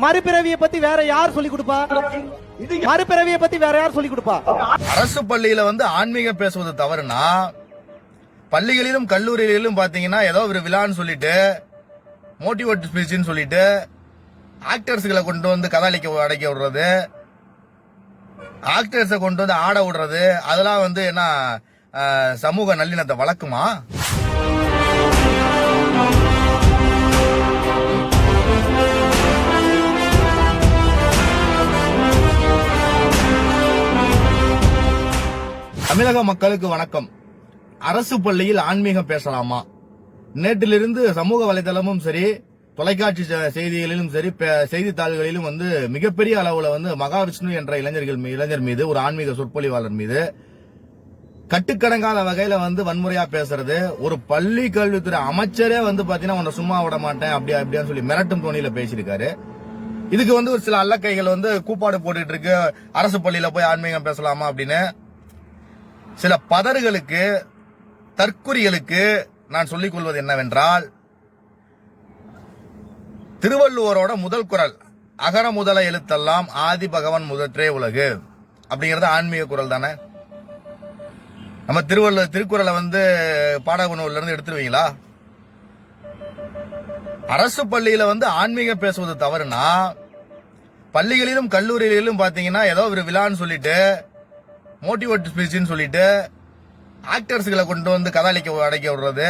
மறுபிறவியை பத்தி வேற யார் சொல்லி கொடுப்பா? மறுபிறவியை பத்தி வேற யார் சொல்லி கொடுப்பா? அரசு பள்ளியில ஆன்மீக பேசுவது தவறுனா, பள்ளிகளிலும் கல்லூரிகளிலும் பாத்தீங்கன்னா ஏதோ ஒரு விழான்னு சொல்லிட்டு மோட்டிவேட் ஸ்பீச்னு சொல்லிட்டு ஆக்டர்ஸ்களை கொண்டு கதாலிக்க அடைக்க விடுறது, ஆக்டர்ஸை கொண்டு ஆட விடுறது, அதெல்லாம் என்ன சமூக நல்லிணத்தை வளர்க்குமா? தமிழக மக்களுக்கு வணக்கம். அரசு பள்ளியில் ஆன்மீகம் பேசலாமா? நேற்றிலிருந்து சமூக வலைதளமும் சரி, தொலைக்காட்சி செய்திகளிலும் சரி, செய்தித்தாள்களிலும் மிகப்பெரிய அளவுல மகாவிஷ்ணு என்ற இளைஞர் மீது, ஒரு ஆன்மீக சொற்பொழிவாளர் மீது கட்டுக்கடங்காத வகையில வன்முறையா பேசுறது, ஒரு பள்ளி கல்வித்துறை அமைச்சரே பாத்தீங்கன்னா உன்னை சும்மா விட மாட்டேன் அப்படியான்னு சொல்லி மிரட்டும் தோணியில பேசியிருக்காரு. இதுக்கு ஒரு சில அல்லக்கைகள் கூப்பாடு போட்டுட்டு இருக்கு, அரசு பள்ளியில போய் ஆன்மீகம் பேசலாமா அப்படின்னு. சில பதறுகளுக்கு, தற்குறிகளுக்கு நான் சொல்லிக் கொள்வது என்னவென்றால், திருவள்ளுவரோட முதல் குறள், அகர முதல எழுத்தெல்லாம் ஆதி பகவன் முதற்றே உலகு அப்படிங்கறது ஆன்மீக குறள் தானே. நம்ம திருக்குறளை பாடநூல்ல இருந்து எடுத்துருவீங்களா? அரசு பள்ளியில ஆன்மீக பேசுவது தவறுனா, பள்ளிகளிலும் கல்லூரிகளிலும் பாத்தீங்கன்னா ஏதோ ஒரு விழான்னு சொல்லிட்டு மோட்டிவேட் ஸ்பீச்னு சொல்லிட்டு ஆக்டர்ஸ்களை கொண்டு கதாலிக்க அடைக்க விடுறது,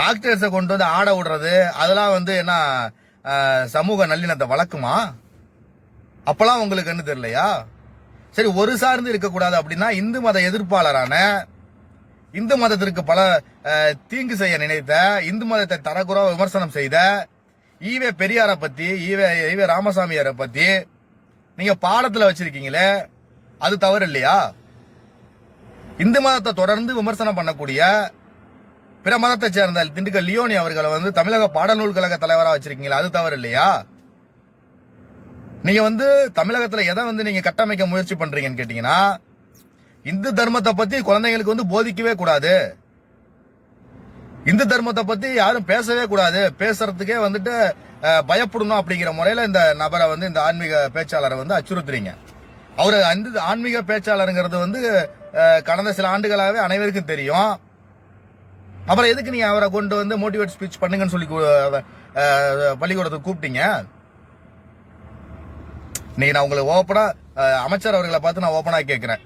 ஆக்டர்ஸை கொண்டு ஆட விடுறது, அதெல்லாம் என்ன சமூக நல்லிணத்தை வளர்க்குமா? அப்பெல்லாம் உங்களுக்கு என்ன தெரியலையா? சரி, ஒரு சார்ந்து இருக்கக்கூடாது அப்படின்னா, இந்து மத எதிர்ப்பாளரான, இந்து மதத்திற்கு பல தீங்கு செய்ய நினைத்த, இந்து மதத்தை தரக்குறைவா விமர்சனம் செய்த ஈவே பெரியாரை பத்தி, ஈவே ராமசாமியாரை பத்தி நீங்க பாடத்துல வச்சிருக்கீங்களே, அது தவறு இல்லையா? இந்து மதத்தை தொடர்ந்து விமர்சனம் பண்ணக்கூடிய பிற மதத்தை சேர்ந்த திண்டுக்கல் லியோனி அவர்களை தமிழக பாடநூல் கழக தலைவராக வச்சிருக்கீங்களா, அது தவறு இல்லையா? நீங்க தமிழகத்துல எதை நீங்க கட்டமைக்க முயற்சி பண்றீங்கன்னு கேட்டீங்கன்னா, இந்து தர்மத்தை பத்தி குழந்தைங்களுக்கு போதிக்கவே கூடாது, இந்து தர்மத்தை பத்தி யாரும் பேசவே கூடாது, பேசுறதுக்கே பயப்படணும் அப்படிங்கிற முறையில இந்த நபரை இந்த ஆன்மீக பேச்சாளரை அச்சுறுத்துறீங்க. அவரு ஆன்மீக பேச்சாளருங்கிறது கடந்த சில ஆண்டுகளாகவே அனைவருக்கும் தெரியும். அப்புறம் எதுக்கு நீங்க அவரை கொண்டு மோட்டிவேட் ஸ்பீச் பண்ணுங்கன்னு சொல்லி பள்ளிக்கூடத்துக்கு கூப்பிட்டீங்க? இன்னைக்கு நான் உங்களுக்கு ஓப்பனா, அமைச்சர் அவர்களை பார்த்து நான் ஓப்பனா கேட்கிறேன்,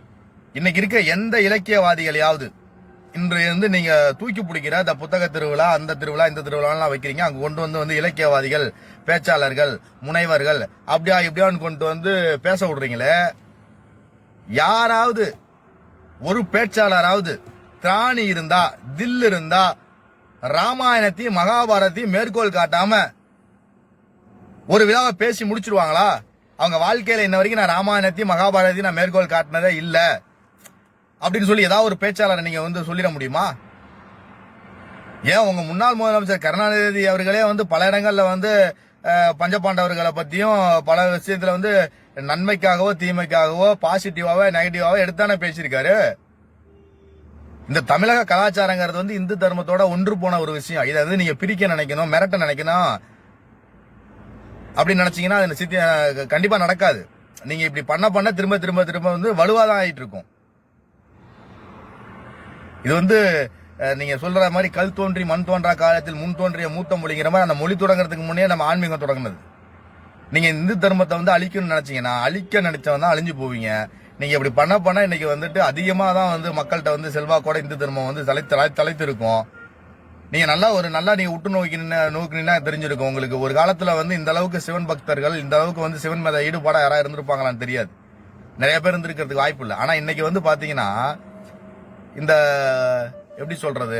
இன்னைக்கு இருக்க எந்த இலக்கியவாதிகளையாவது இன்று நீங்க தூக்கி பிடிக்கிற இந்த புத்தக திருவிழா, அந்த திருவிழா, இந்த திருவிழா வைக்கிறீங்க, அங்க கொண்டு இலக்கியவாதிகள், பேச்சாளர்கள், முனைவர்கள் அப்படியா இப்படியான்னு கொண்டு பேச விடுறீங்களே, யாராவது ஒரு பேச்சாளராவது திராணி இருந்தா, தில் இருந்தா, ராமாயணத்தையும் மகாபாரத்தையும் மேற்கோள் காட்டாம ஒரு விழாவை பேசி முடிச்சிருவாங்களா? அவங்க வாழ்க்கையில இன்ன வரைக்கும் நான் ராமாயணத்தையும் மகாபாரதையும் நான் மேற்கோள் காட்டினதே இல்ல அப்படின்னு சொல்லி ஏதாவது ஒரு பேச்சாளரை நீங்க சொல்லிட முடியுமா? ஏன் உங்க முன்னாள் முதலமைச்சர் கருணாநிதி அவர்களே பல இடங்கள்ல பஞ்சபாண்டவர்களை பத்தியும் பல விஷயத்துல நன்மைக்காகவோ தீமைக்காகவோ பாசிட்டிவாவோ நெகட்டிவாவோ எடுத்தானே பேசியிருக்காரு. இந்த தமிழக கலாச்சாரங்கிறது இந்து தர்மத்தோட ஒன்று போன ஒரு விஷயம். இதை நீங்க பிரிக்க நினைக்கணும், மிரட்ட நினைக்கணும் அப்படின்னு நினைச்சீங்கன்னா அது கண்டிப்பா நடக்காது. நீங்க இப்படி பண்ண திரும்ப திரும்ப திரும்ப வலுவாதான் ஆயிட்டு இருக்கும். இது நீங்க சொல்ற மாதிரி கல் தோன்றி மண் தோன்றா காலத்தில் முன் தோன்றிய மூத்த மொழிங்கிற மாதிரி அந்த மொழி தொடங்குறதுக்கு முன்னே நம்ம ஆன்மீகம் தொடங்கினது. நீங்க இந்து தர்மத்தை அழிக்கணும்னு நினைச்சீங்கன்னா, அழிக்க நினைச்சவன் தான் அழிஞ்சு போவீங்க. நீங்க இப்படி பண்ண இன்னைக்கு அதிகமா தான் மக்கள்கிட்ட செல்வாக்கோட இந்து தர்மம் தலைத்து இருக்கும். நீங்க நல்லா நீங்க உற்று நோக்கினா தெரிஞ்சிருக்கும் உங்களுக்கு. ஒரு காலத்துல இந்த அளவுக்கு சிவன் பக்தர்கள், இந்த அளவுக்கு சிவன் மீத ஈடுபாடா யாராவது இருந்திருப்பாங்களான்னு தெரியாது, நிறைய பேர் இருந்திருக்கிறதுக்கு வாய்ப்பு இல்லை. ஆனா இன்னைக்கு பாத்தீங்கன்னா, இந்த எப்படி சொல்றது,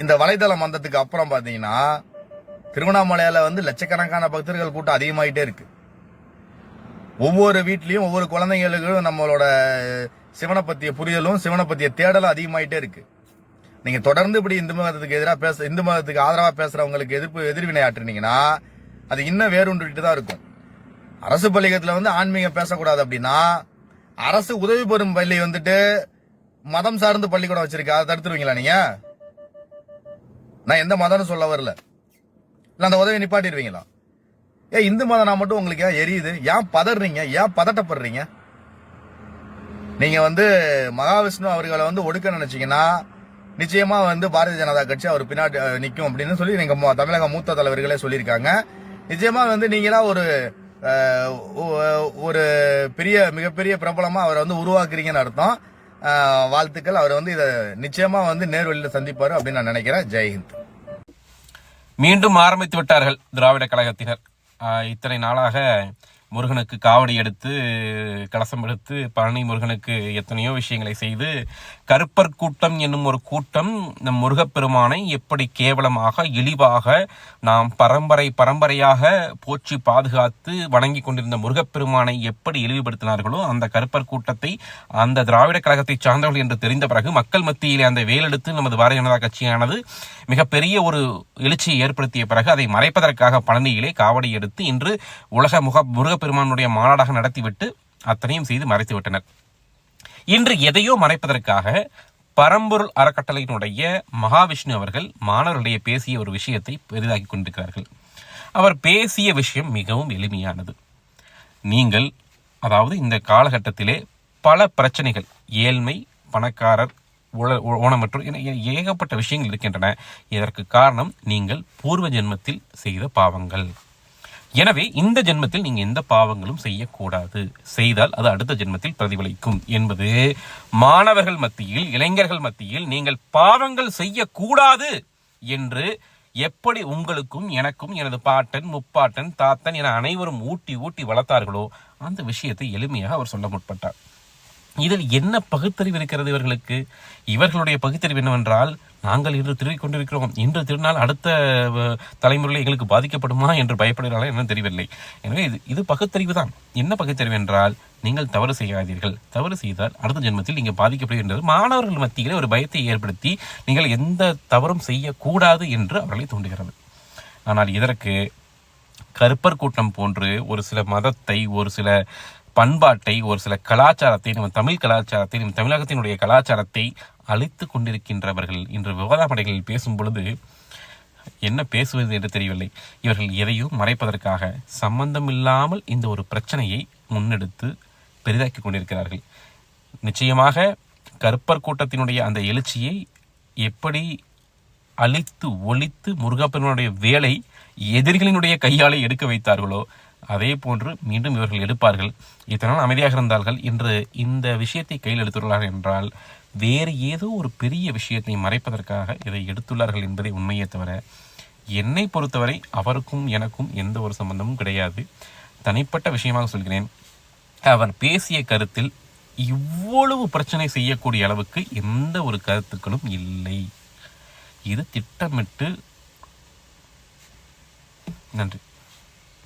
இந்த வலைதள மந்தத்துக்கு அப்புறம் பாத்தீங்கன்னா திருவண்ணாமலையில லட்சக்கணக்கான பக்தர்கள் கூட்டம் அதிகமாயிட்டே இருக்கு. ஒவ்வொரு வீட்லயும் ஒவ்வொரு குழந்தைங்களுக்கும் நம்மளோட சிவனை பத்திய புரிதலும் சிவனை பத்திய தேடலும் அதிகமாயிட்டே இருக்கு. நீங்க தொடர்ந்து இப்படி இந்து மதத்துக்கு எதிராக இந்து மதத்துக்கு ஆதரவா பேசுறவங்களுக்கு எதிர்வினை ஆற்றுனீங்கன்னா அது இன்னும் வேறுண்டு தான் இருக்கும். அரசு பள்ளிக்கூடத்துல ஆன்மீகம் பேசக்கூடாது அப்படின்னா, அரசு உதவி பெறும் பள்ளி மதம் சார்ந்து பள்ளிக்கூடம் வச்சிருக்க, அதை தடுத்துருவீங்களா நீங்க? நான் எந்த மதம்னு சொல்ல வரல, இல்ல அந்த உதவி நிப்பாட்டிடுவீங்களா? ஏன் இந்து மதம் நான் மட்டும் உங்களுக்கு ஏன் எரியுது? ஏன் பதறீங்க? ஏன் பதட்டப்படுறீங்க? நீங்க மகாவிஷ்ணு அவர்களை ஒடுக்க நினைச்சீங்கன்னா நிச்சயமா பாரதிய ஜனதா கட்சி அவர் பின்னாடி நிக்கும் அப்படின்னு சொல்லி நீங்க தமிழக மூத்த தலைவர்களே சொல்லியிருக்காங்க. நிச்சயமா நீங்களா ஒரு மிகப்பெரிய பிரபலமா அவரை உருவாக்குறீங்கன்னு அர்த்தம். வாழ்த்துக்கள். அவர் இதை நிச்சயமா நேர்வழியில சந்திப்பாரு அப்படின்னு நான் நினைக்கிறேன். ஜெய்ஹிந்த். மீண்டும் ஆரம்பித்து விட்டார்கள் திராவிட கழகத்தினர். இத்தனை நாளாக முருகனுக்கு காவடி எடுத்து கலசம் எடுத்து பழனி முருகனுக்கு எத்தனையோ விஷயங்களை செய்து கருப்பர் கூட்டம் என்னும் ஒரு கூட்டம் நம் முருகப்பெருமானை எப்படி கேவலமாக இழிவாக நாம் பரம்பரையாக போற்றி பாதுகாத்து வணங்கி கொண்டிருந்த முருகப்பெருமானை எப்படி இழிவுபடுத்தினார்களோ அந்த கருப்பர் கூட்டத்தை அந்த திராவிட கழகத்தை சார்ந்தவர்கள் என்று தெரிந்த பிறகு மக்கள் மத்தியிலே அந்த வேலெடுத்து நமது பாரதிய ஜனதா கட்சியானது மிகப்பெரிய ஒரு எழுச்சியை ஏற்படுத்திய பிறகு அதை மறைப்பதற்காக பழனியிலே காவடி எடுத்து இன்று உலக முருகப்பெருமானுடைய மாநாடாக நடத்திவிட்டு அத்தனையும் செய்து மறைத்து விட்டனர். இன்று எதையோ மறைப்பதற்காக பரம்பொருள் அறக்கட்டளையினுடைய மகாவிஷ்ணு அவர்கள் மாணவர்களிடையே பேசிய ஒரு விஷயத்தை பெரிதாக்கி கொண்டிருக்கிறார்கள். அவர் பேசிய விஷயம் மிகவும் எளிமையானது. நீங்கள் அதாவது இந்த காலகட்டத்திலே பல பிரச்சனைகள், ஏழ்மை, பணக்காரர், ஊனமற்ற ஏகப்பட்ட விஷயங்கள் இருக்கின்றன. இதற்கு காரணம் நீங்கள் பூர்வ ஜென்மத்தில் செய்த பாவங்கள். எனவே இந்த ஜென்மத்தில் நீங்க எந்த பாவங்களும் செய்யக்கூடாது, செய்தால் அது அடுத்த ஜென்மத்தில் பிரதிபலிக்கும் என்பது மாணவர்கள் மத்தியில், இளைஞர்கள் மத்தியில் நீங்கள் பாவங்கள் செய்யக்கூடாது என்று எப்படி உங்களுக்கும் எனக்கும் எனது பாட்டன், முப்பாட்டன், தாத்தன் என அனைவரும் ஊட்டி வளர்த்தார்களோ அந்த விஷயத்தை எளிமையாக அவர் சொல்ல முற்பட்டார். இதில் என்ன பகுத்தறிவு இருக்கிறது இவர்களுக்கு? இவர்களுடைய பகுத்தறிவு என்னவென்றால், நாங்கள் இன்று திருடிக் கொண்டிருக்கிறோம், இன்று திருநாள் அடுத்த தலைமுறையில் எங்களுக்கு பாதிக்கப்படுமா என்று பயப்படுகிறார்கள் என்ன தெரியவில்லை. எனவே இது பகுத்தறிவு தான். என்ன பகுத்தறிவு என்றால், நீங்கள் தவறு செய்யாதீர்கள், தவறு செய்தால் அடுத்த ஜென்மத்தில் நீங்கள் பாதிக்கப்படுகின்றது மாணவர்கள் மத்தியிலே ஒரு பயத்தை ஏற்படுத்தி நீங்கள் எந்த தவறும் செய்யக்கூடாது என்று அவர்களை தூண்டுகிறது. ஆனால் இதற்கு கருப்பர் கூட்டம் போன்று ஒரு சில மதத்தை, ஒரு சில பண்பாட்டை, ஒரு சில கலாச்சாரத்தை, நம்ம தமிழ் கலாச்சாரத்தை, நம்ம தமிழகத்தினுடைய கலாச்சாரத்தை அழித்து கொண்டிருக்கின்றவர்கள் இன்று விவாத படைகளில் பேசும் பொழுது என்ன பேசுவது என்று தெரியவில்லை. இவர்கள் எதையும் மறைப்பதற்காக சம்பந்தம் இல்லாமல் இந்த ஒரு பிரச்சனையை முன்னெடுத்து பெரிதாக்கி கொண்டிருக்கிறார்கள். நிச்சயமாக கருப்பர் கூட்டத்தினுடைய அந்த எழுச்சியை எப்படி அழித்து ஒழித்து முருகப்பெருமானுடைய வேலை எதிரிகளினுடைய கையாலே எடுக்க வைத்தார்களோ அதே போன்று மீண்டும் இவர்கள் எடுப்பார்கள். இத்தனை அமைதியாக இருந்தார்கள், இன்று இந்த விஷயத்தை கையில் எடுத்துள்ளார்கள் என்றால் வேறு ஏதோ ஒரு பெரிய விஷயத்தை மறைப்பதற்காக இதை எடுத்துள்ளார்கள் என்பதை உண்மையே தவிர என்னை பொறுத்தவரை அவருக்கும் எனக்கும் எந்த ஒரு சம்பந்தமும் கிடையாது. தனிப்பட்ட விஷயமாக சொல்கிறேன், அவர் பேசிய கருத்தில் இவ்வளவு பிரச்சனை செய்யக்கூடிய அளவுக்கு எந்த ஒரு கருத்துக்களும் இல்லை. இது திட்டமிட்டு. நன்றி.